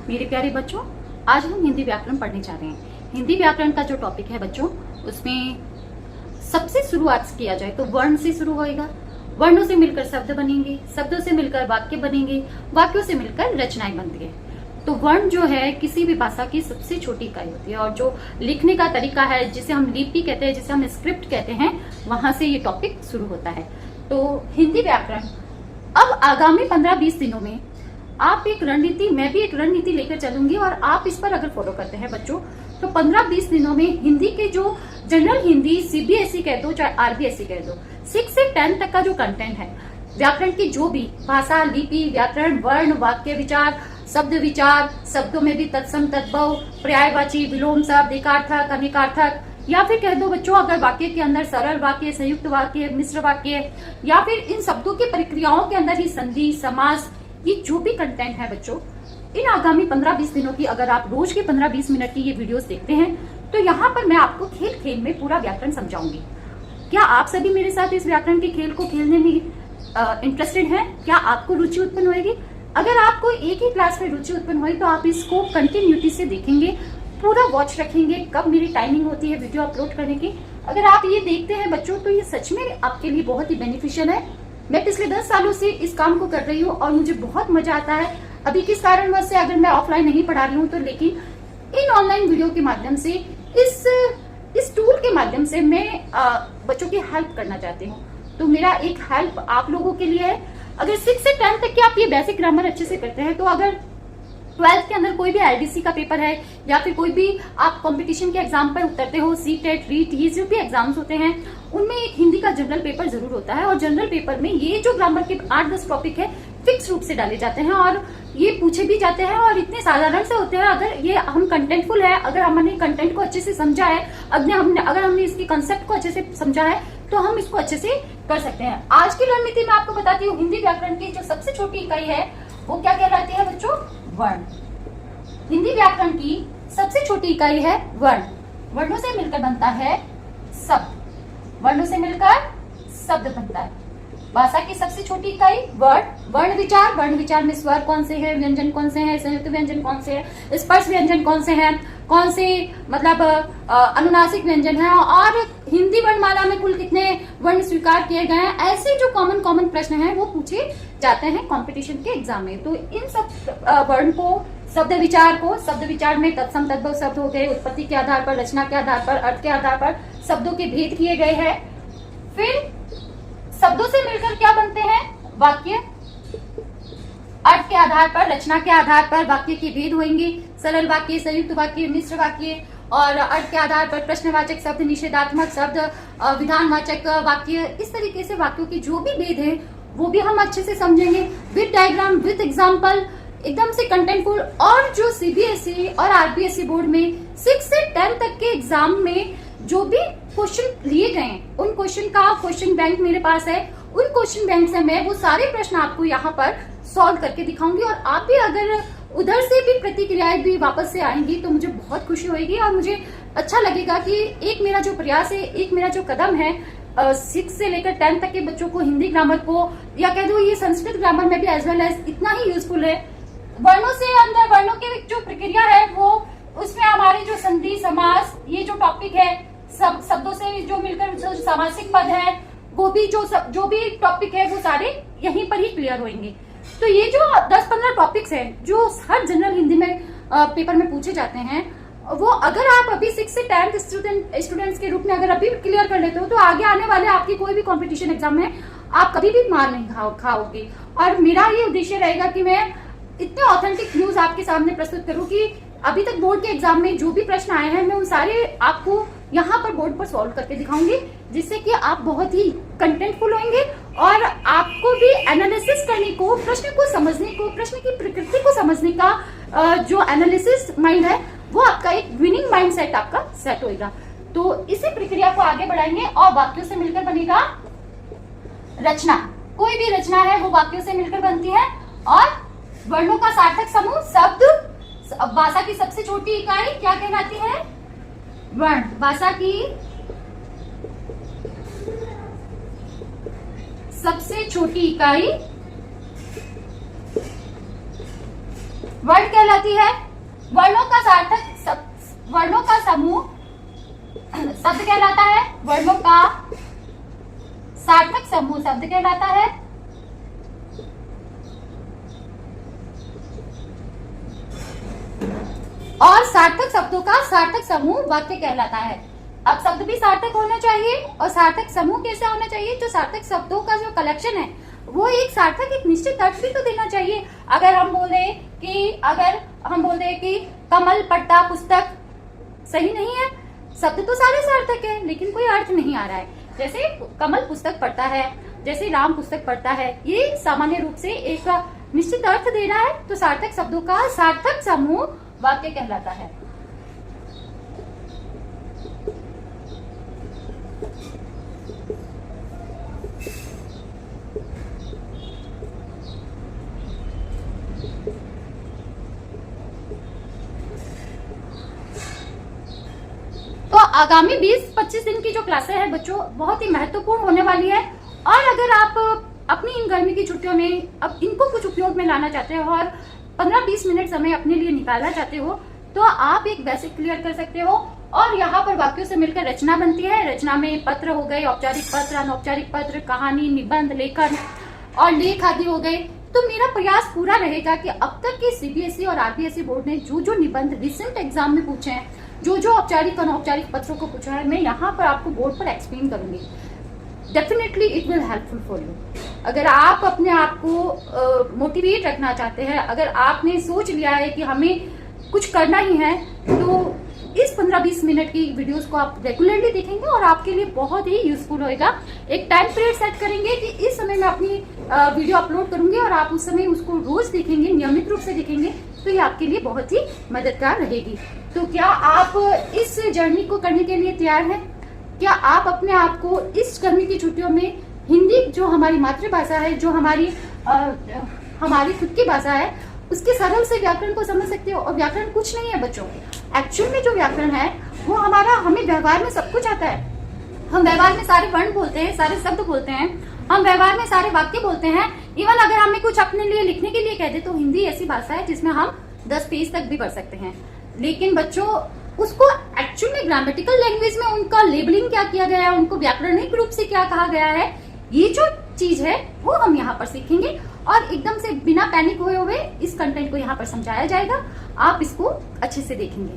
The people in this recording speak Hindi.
मेरे प्यारे बच्चों, आज हम हिंदी व्याकरण पढ़ने जा रहे हैं। हिंदी व्याकरण का जो टॉपिक है बच्चों, उसमें सबसे शुरुआत किया जाए तो वर्ण से शुरू होएगा। वर्णों से मिलकर शब्द बनेंगे, शब्दों से मिलकर वाक्य बनेंगे, वाक्यों से मिलकर रचनाएं बनती है। तो वर्ण जो है किसी भी भाषा की सबसे छोटी इकाई होती है, और जो लिखने का तरीका है जिसे हम लिपि कहते हैं, जिसे हम स्क्रिप्ट कहते हैं, वहां से ये टॉपिक शुरू होता है। तो हिंदी व्याकरण अब आगामी 15-20 दिनों में आप एक रणनीति, मैं भी एक रणनीति लेकर चलूंगी, और आप इस पर अगर फॉलो करते हैं बच्चों, तो 15-20 दिनों में हिंदी के जो जनरल हिंदी, सीबीएसई कह दो चाहे आरबीएसई कह दो, 6 से 10 तक का जो कंटेंट है व्याकरण की, जो भी भाषा, लिपि, व्याकरण, वर्ण, वाक्य विचार, शब्द विचार, शब्दों में भी तत्सम, तद्भव, पर्यायवाची, विलोम शब्द, एकार्थक, अनेकार्थक, या फिर कह दो बच्चों अगर वाक्य के अंदर सरल वाक्य, संयुक्त वाक्य, मिश्र वाक्य, या फिर इन शब्दों की प्रक्रियाओं के अंदर ही संधि, समास, ये जो भी कंटेंट है बच्चों, इन आगामी 15-20 दिनों की अगर आप रोज के 15-20 मिनट की ये वीडियोस देखते हैं, तो यहाँ पर मैं आपको खेल खेल में पूरा व्याकरण समझाऊंगी। क्या आप सभी मेरे साथ इस व्याकरण के खेल को खेलने में इंटरेस्टेड हैं? क्या आपको रुचि उत्पन्न होगी? अगर आपको एक ही क्लास में रुचि उत्पन्न हुई तो आप इसको कंटिन्यूटी से देखेंगे, पूरा वॉच रखेंगे कब मेरी टाइमिंग होती है वीडियो अपलोड करने की। अगर आप ये देखते हैं बच्चों, तो ये सच में आपके लिए बहुत ही बेनिफिशियल है। मैं पिछले 10 सालों से इस काम को कर रही हूँ और मुझे बहुत मजा आता है। अभी किस कारणवश से अगर मैं ऑफलाइन नहीं पढ़ा रही हूँ, तो लेकिन इन ऑनलाइन वीडियो के माध्यम से, इस टूल के माध्यम से मैं बच्चों की हेल्प करना चाहती हूँ। तो मेरा एक हेल्प आप लोगों के लिए है। अगर 6 से 10 तक के आप ये बेसिक ग्रामर अच्छे से करते हैं, तो अगर 12th के अंदर कोई भी एलडीसी का पेपर है, या फिर कोई भी आप कंपटीशन के एग्जाम पर उतरते हो, सीटेट, रीट, ये जो भी एग्जाम्स होते हैं, उनमें एक हिंदी का जनरल पेपर जरूर होता है। और जनरल पेपर में ये जो ग्रामर के 8-10 टॉपिक है फिक्स रूप से डाले जाते हैं, और ये पूछे भी जाते हैं, और इतने साधारण से होते हैं। अगर ये हम कंटेंटफुल है, अगर हमने कंटेंट को अच्छे से समझा है, अगर हमने इसकी कंसेप्ट को अच्छे से समझा है, तो हम इसको अच्छे से कर सकते हैं। आज की रणनीति मैं आपको बताती हूँ। हिंदी व्याकरण की जो सबसे छोटी इकाई है वो क्या कहलाती है बच्चों? वर्ण। हिंदी व्याकरण की सबसे छोटी इकाई है वर्ण। वर्णों से मिलकर बनता है शब्द, वर्णों से मिलकर शब्द बनता है। भाषा की सबसे छोटी इकाई वर्ण। वर्ण विचार, वर्ण विचार में स्वर कौन से हैं, व्यंजन कौन से हैं, संयुक्त व्यंजन कौन से हैं, स्पर्श व्यंजन कौन से हैं, कौन से मतलब अनुनासिक व्यंजन है, और हिंदी वर्णमाला में कुल कितने वर्ण स्वीकार किए गए हैं। ऐसे जो कॉमन प्रश्न हैं वो पूछे जाते हैं कंपटीशन के एग्जाम में। तो इन सब वर्ण को, शब्द विचार में तत्सम, तद्भव शब्द हो गए, उत्पत्ति के आधार पर, रचना के आधार पर, अर्थ के आधार पर शब्दों के भेद किए गए हैं। फिर शब्दों से मिलकर क्या बनते हैं? वाक्य। अर्थ के आधार पर, रचना के आधार पर वाक्य के भेद होंगे, सरल वाक्य, संयुक्त वाक्य, मिश्र वाक्य, और अर्थ के आधार पर प्रश्नवाचक शब्द, निषेधात्मक शब्द, विधानवाचक वाक्य। इस तरीके से वाक्यों के जो भी भेद है वो भी हम अच्छे से समझेंगे, विद डायग्राम, विद एग्जाम्पल, एकदम से कंटेंटफुल। और जो सीबीएसई और आरबीएसई बोर्ड में 6 से 10 तक के एग्जाम में जो भी क्वेश्चन लिए गए हैं, उन क्वेश्चन का क्वेश्चन बैंक मेरे पास है। उन क्वेश्चन बैंक से मैं वो सारे प्रश्न आपको यहाँ पर सॉल्व करके दिखाऊंगी, और आप भी अगर उधर से भी प्रतिक्रियाएं भी वापस से आएंगी तो मुझे बहुत खुशी होगी, और मुझे अच्छा लगेगा कि एक मेरा जो प्रयास है, एक मेरा जो कदम है, 6 से लेकर 10 तक के बच्चों को हिंदी ग्रामर को, या कह दो ये संस्कृत ग्रामर में भी एज वेल एज इतना ही यूजफुल है। वर्णों से अंदर वर्णों की जो प्रक्रिया है वो, उसमें हमारे जो संधि, समास, ये जो टॉपिक है, शब्दों से जो मिलकर जो सामासिक पद है, वो भी जो भी टॉपिक है वो सारे यहीं पर ही क्लियर होंगे। तो ये जो 10-15 टॉपिक्स हैं जो हर जनरल हिंदी में पेपर में पूछे जाते हैं, वो अगर आप अभी 6 से 10 स्टूडेंट्स के रूप में अगर अभी क्लियर कर लेते हो, तो आगे आने वाले आपकी कोई भी कॉम्पिटिशन एग्जाम में आप कभी भी मार नहीं खाओगे। और मेरा ये उद्देश्य रहेगा कि मैं इतने ऑथेंटिक न्यूज आपके सामने प्रस्तुत करूं कि अभी तक बोर्ड के एग्जाम में जो भी प्रश्न आए हैं, मैं उन सारे आपको यहाँ पर बोर्ड पर सॉल्व करके दिखाऊंगी, जिससे कि आप बहुत ही कंटेंटफुल होंगे, और आपको भी एनालिसिस करने को, प्रश्न को समझने को, प्रश्न की प्रकृति को समझने का जो एनालिसिस माइंड है, वो आपका एक विनिंग माइंड सेट आपका सेट होगा। तो इसी प्रक्रिया को आगे बढ़ाएंगे, और वाक्यों से मिलकर बनेगा रचना। कोई भी रचना है वो वाक्यों से मिलकर बनती है। और वर्णों का सार्थक समूह शब्द। भाषा की सबसे छोटी इकाई क्या कहलाती है? वर्ण। भाषा की सबसे छोटी इकाई वर्ण कहलाती है। वर्णों का सार्थक वर्णों का समूह शब्द कहलाता है। वर्णों का सार्थक समूह शब्द कहलाता है। और सार्थक शब्दों का सार्थक समूह वाक्य कहलाता है। अब शब्द भी सार्थक होना चाहिए और सार्थक समूह कैसा होना चाहिए, जो सार्थक शब्दों का जो कलेक्शन है वो एक सार्थक एक निश्चित अर्थ भी तो देना चाहिए। अगर हम बोल दें कि कमल पट्टा पुस्तक, सही नहीं है, शब्द तो सारे सार्थक है लेकिन कोई अर्थ नहीं आ रहा है। जैसे कमल पुस्तक पढ़ता है, जैसे राम पुस्तक पढ़ता है, ये सामान्य रूप से एक निश्चित अर्थ दे रहा है, तो सार्थक शब्दों का सार्थक समूह वाक्य कहलाता है। तो आगामी 20-25 दिन की जो क्लासें हैं बच्चों बहुत ही महत्वपूर्ण होने वाली है। और अगर आप अपनी इन गर्मी की छुट्टियों में अब इनको कुछ उपयोग में लाना चाहते हो और 15-20 मिनट समय अपने लिए निकालना चाहते हो तो आप एक बेसिक क्लियर कर सकते हो। और यहाँ पर वाक्यों से मिलकर रचना बनती है। रचना में पत्र हो गए, औपचारिक पत्र, अनौपचारिक पत्र, कहानी, निबंध, लेखन और लेख आदि हो गए। तो मेरा प्रयास पूरा रहेगा कि अब तक के सीबीएसई और आरबीएसई बोर्ड ने जो जो निबंध रिसेंट एग्जाम में पूछे हैं, जो जो औपचारिक अनौपचारिक पत्रों को पूछा है, मैं यहाँ पर आपको बोर्ड पर एक्सप्लेन करूंगी। Definitely it will helpful for you. अगर आप अपने आप को मोटिवेट रखना चाहते हैं, अगर आपने सोच लिया है कि हमें कुछ करना ही है, तो इस 15-20 मिनट की वीडियोस को आप रेगुलरली देखेंगे और आपके लिए बहुत ही यूजफुल होएगा। एक टाइम पीरियड सेट करेंगे कि इस समय मैं अपनी वीडियो अपलोड करूंगी और आप उस समय उसको रोज देखेंगे, नियमित रूप से देखेंगे, तो ये आपके लिए बहुत ही मददगार रहेगी। तो क्या आप इस जर्नी को करने के लिए तैयार हैं? क्या आप अपने आप को इस गर्मी की छुट्टियों में हिंदी, जो हमारी मातृभाषा है, जो हमारी खुद की भाषा है, उसके सरल से व्याकरण को समझ सकते हो? और व्याकरण कुछ नहीं है बच्चों, एक्चुअल में जो व्याकरण है वो हमें व्यवहार में सब कुछ आता है। हम व्यवहार में सारे वर्ण बोलते हैं, सारे शब्द बोलते हैं, हम व्यवहार में सारे वाक्य बोलते हैं। इवन अगर हमें कुछ अपने लिए लिखने के लिए कह दे तो हिंदी ऐसी भाषा है जिसमें हम 10 पेज तक भी पढ़ सकते हैं। लेकिन बच्चों उसको एक्चुअल में ग्रामेटिकल लैंग्वेज में उनका लेबलिंग क्या किया गया है, उनको व्याकरणिक रूप से क्या कहा गया है, ये जो चीज है वो हम यहाँ पर सीखेंगे। और एकदम से बिना पैनिक हुए इस कंटेंट को यहाँ पर समझाया जाएगा, आप इसको अच्छे से देखेंगे।